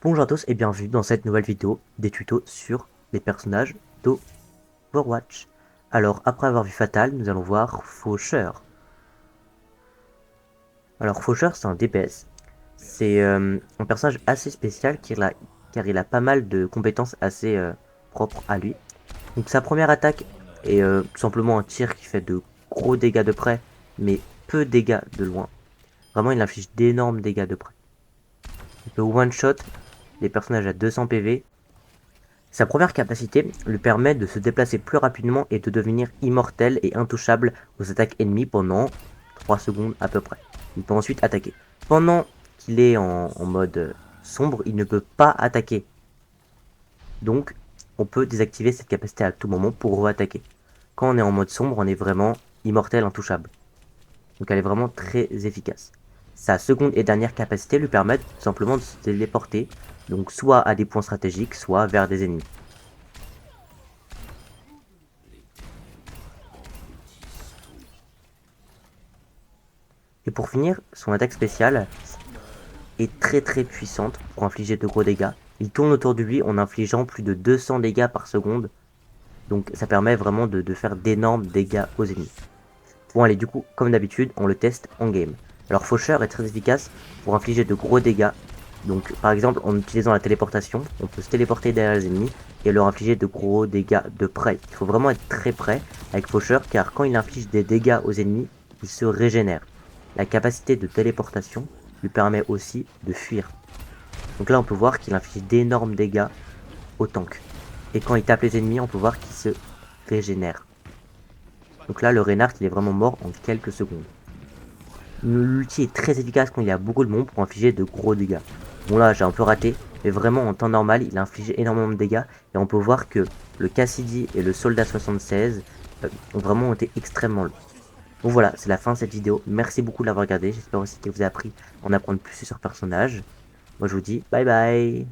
Bonjour à tous et bienvenue dans cette nouvelle vidéo des tutos sur les personnages d'Overwatch. Alors après avoir vu Fatal, nous allons voir Faucheur. Alors Faucheur c'est un DPS. C'est un personnage assez spécial car il a pas mal de compétences assez propres à lui. Donc sa première attaque est tout simplement un tir qui fait de gros dégâts de près mais peu de dégâts de loin. Vraiment il inflige d'énormes dégâts de près. Il peut one shot les personnages à 200 PV. Sa première capacité lui permet de se déplacer plus rapidement et de devenir immortel et intouchable aux attaques ennemies pendant 3 secondes à peu près. Il peut ensuite attaquer. Pendant qu'il est en mode sombre, il ne peut pas attaquer. Donc, on peut désactiver cette capacité à tout moment pour re-attaquer. Quand on est en mode sombre, on est vraiment immortel, intouchable. Donc elle est vraiment très efficace. Sa seconde et dernière capacité lui permet tout simplement de se téléporter, donc soit à des points stratégiques, soit vers des ennemis. Et pour finir, son attaque spéciale est très puissante pour infliger de gros dégâts. Il tourne autour de lui en infligeant plus de 200 dégâts par seconde, donc ça permet vraiment de faire d'énormes dégâts aux ennemis. Bon allez, du coup, comme d'habitude, on le teste en game. Alors Faucheur est très efficace pour infliger de gros dégâts. Donc par exemple, en utilisant la téléportation, on peut se téléporter derrière les ennemis et leur infliger de gros dégâts de près. Il faut vraiment être très près avec Faucheur car quand il inflige des dégâts aux ennemis, il se régénère. La capacité de téléportation lui permet aussi de fuir. Donc là on peut voir qu'il inflige d'énormes dégâts au tank. Et quand il tape les ennemis, on peut voir qu'il se régénère. Donc là le Reinhardt il est vraiment mort en quelques secondes. L'ulti est très efficace quand il y a beaucoup de monde pour infliger de gros dégâts. Bon là j'ai un peu raté, mais vraiment en temps normal il inflige énormément de dégâts. Et on peut voir que le Cassidy et le Soldat 76 ont vraiment été extrêmement longs. Donc voilà, c'est la fin de cette vidéo. Merci beaucoup de l'avoir regardé. J'espère aussi que vous avez appris à en apprendre plus sur ce personnage. Moi je vous dis bye bye.